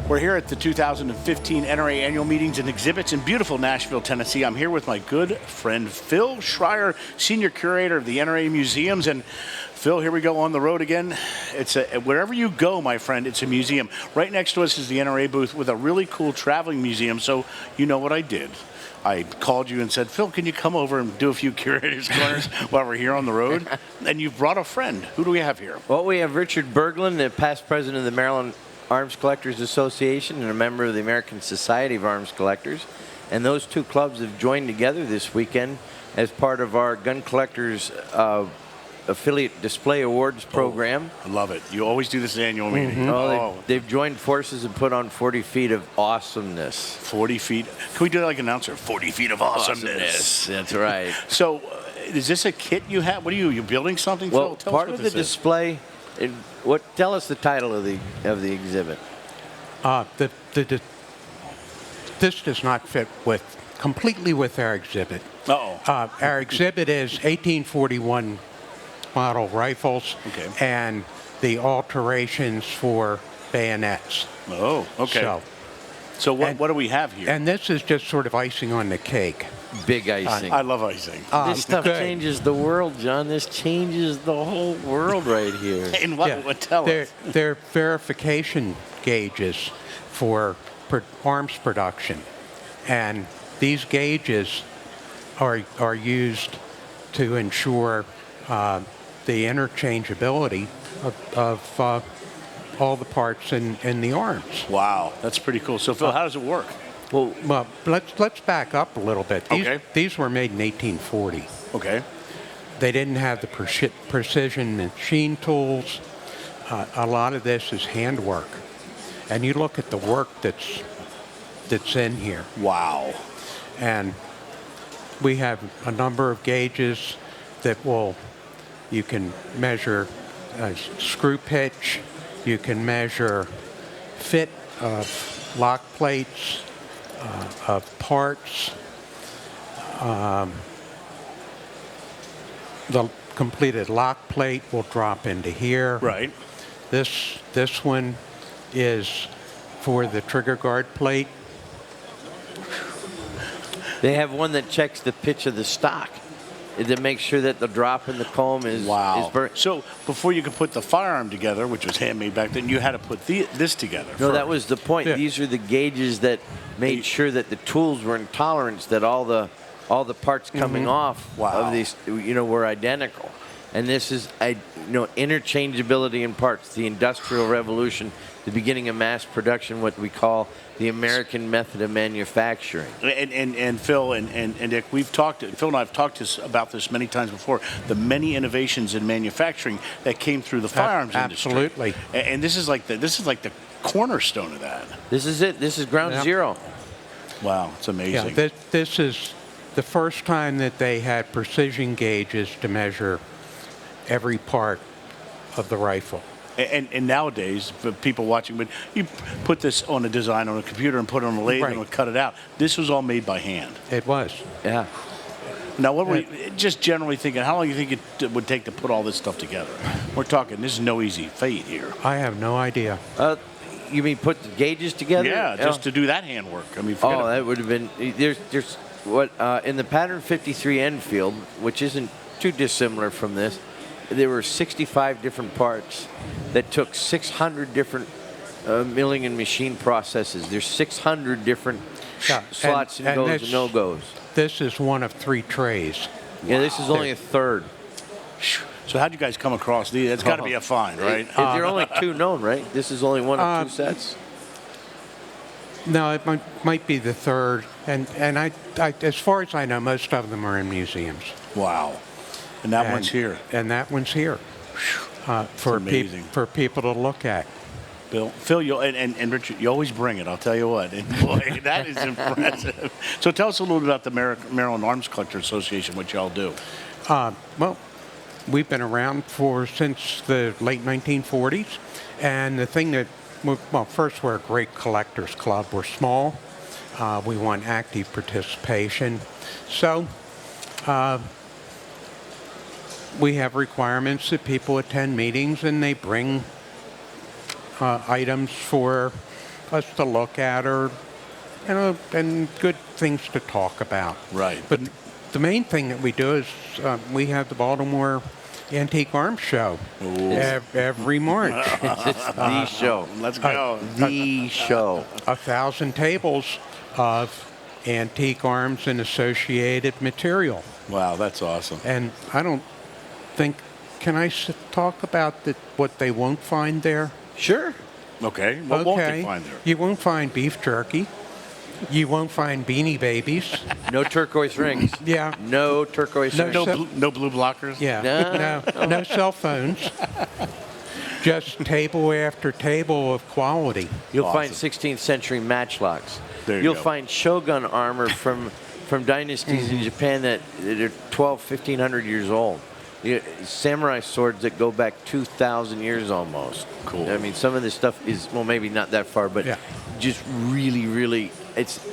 We're here at the 2015 NRA Annual Meetings and Exhibits in beautiful Nashville, Tennessee. I'm here with my good friend Phil Schreier, Senior Curator of the NRA Museums. And Phil, here we go on the road again. Wherever you go, my friend, it's a museum. Right next to us is the NRA booth with a really cool traveling museum. So you know what I did. I called you and said, Phil, can you come over and do a few Curators Corners while we're here on the road? And you've brought a friend. Who do we have here? Well, we have Richard Berglund, the past president of the Maryland Arms Collectors Association and a member of the American Society of Arms Collectors. And those two clubs have joined together this weekend as part of our Gun Collectors Affiliate Display Awards program. I love it. You always do this annual meeting. They've joined forces and put on 40 feet of awesomeness. 40 feet. Can we do it like an announcer? 40 feet of awesomeness. That's right. So is this a kit you have? What are you building something? Well, Phil? part of the display, tell us the title of the exhibit. This does not fit completely with our exhibit. Our exhibit is 1841 model rifles and the alterations for bayonets. Oh, okay. So what do we have here? And this is just sort of icing on the cake. Big icing. I love icing. This stuff changes the world, John. This changes the whole world right here. And what tell us? They're verification gauges for arms production. And these gauges are used to ensure the interchangeability of all the parts in the arms. Wow, that's pretty cool. So, Phil, how does it work? Well, let's back up a little bit. These were made in 1840. Okay. They didn't have the precision machine tools. A lot of this is handwork. And you look at the work that's in here. Wow. And we have a number of gauges that you can measure screw pitch, you can measure fit of lock plates, of parts. The completed lock plate will drop into here. Right. This one is for the trigger guard plate. They have one that checks the pitch of the stock to make sure that the drop in the comb is burnt. So before you could put the firearm together, which was handmade back then, you had to put this together. No, that was the point. Yeah. These are the gauges that made sure that the tools were in tolerance, that all the parts coming off of these, were identical. And this is, interchangeability in parts, the Industrial Revolution, the beginning of mass production, what we call the American method of manufacturing. And Phil and Dick, Phil and I have talked about this many times before, the many innovations in manufacturing that came through the firearms industry. Absolutely. And this is like the cornerstone of that. This is it. This is ground zero. Wow, it's amazing. Yeah, this is the first time that they had precision gauges to measure every part of the rifle. And nowadays, for people watching, but you put this on a design on a computer and put it on a lathe and cut it out. This was all made by hand. It was. Yeah. Now, what were you just generally thinking? How long do you think it would take to put all this stuff together? We're talking. This is no easy feat here. I have no idea. You mean put the gauges together? Yeah, just to do that handwork. I mean, that would have been. There's what in the pattern 53 Enfield, which isn't too dissimilar from this. There were 65 different parts that took 600 different milling and machine processes. There's 600 different slots and goes and no-goes. This is one of 3 trays. Yeah, this is only a third. So how'd you guys come across these? That's got to be a find, right? There are only 2 known, right? This is only one of 2 sets? No, it might be the third. And I, as far as I know, most of them are in museums. Wow. And that one's here. And that one's here for people to look at. Phil, and Richard, you always bring it. I'll tell you what. And boy, that is impressive. So tell us a little bit about the Maryland Arms Collector Association, what y'all do. Well, we've been around since the late 1940s. And the thing that, first, we're a great collectors club. We're small. We want active participation. So we have requirements that people attend meetings and they bring items for us to look at or, and good things to talk about. Right. But the main thing that we do is we have the Baltimore Antique Arms Show every March. It's the show. Let's go. The show. 1,000 tables of antique arms and associated material. Wow, that's awesome. And I don't think, can I talk about what they won't find there? Sure. Okay. What won't they find there? You won't find beef jerky. You won't find Beanie Babies. No turquoise rings. Yeah. No turquoise rings. No blue blockers? Yeah. No cell phones. Just table after table of quality. You'll find 16th century matchlocks. You'll find shogun armor from dynasties in Japan that are 1,500 years old. Samurai swords that go back 2,000 years almost. Cool. I mean, some of this stuff is, well, maybe not that far, but just really, really, it's,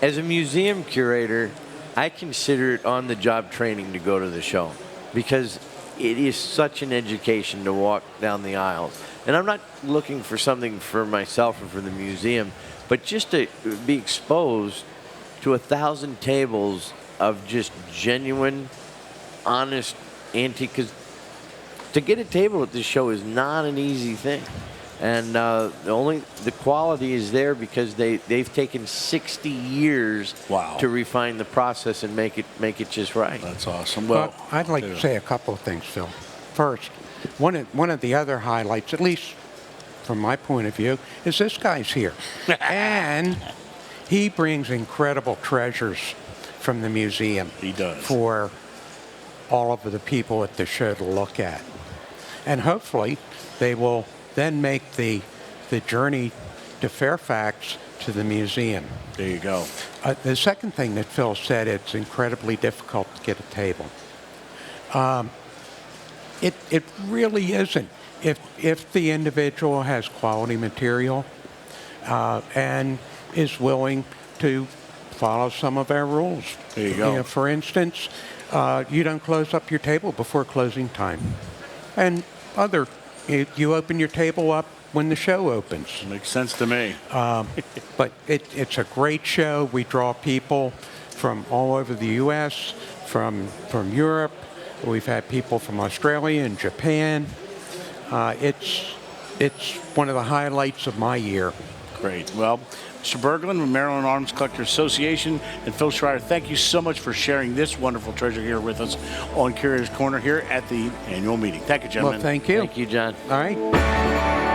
as a museum curator, I consider it on-the-job training to go to the show because it is such an education to walk down the aisles. And I'm not looking for something for myself or for the museum, but just to be exposed to 1,000 tables of just genuine, honest antique. Because to get a table at this show is not an easy thing. And the quality is there because they've taken 60 years to refine the process and make it just right. That's awesome. Well, I'd like to say a couple of things, Phil. First, one of the other highlights, at least from my point of view, is this guy's here. And he brings incredible treasures from the museum. He does. For all of the people at the show to look at. And hopefully they will then make the journey to Fairfax to the museum. There you go. The second thing that Phil said, it's incredibly difficult to get a table. It really isn't. If the individual has quality material and is willing to follow some of our rules. There you go. For instance, you don't close up your table before closing time. And you open your table up when the show opens. Makes sense to me. But it's a great show. We draw people from all over the U.S., from Europe. We've had people from Australia and Japan. It's one of the highlights of my year. Great. Well, Mr. Berglund from Maryland Arms Collector Association and Phil Schreier, thank you so much for sharing this wonderful treasure here with us on Curator's Corner here at the annual meeting. Thank you, gentlemen. Well, thank you. Thank you, John. All right.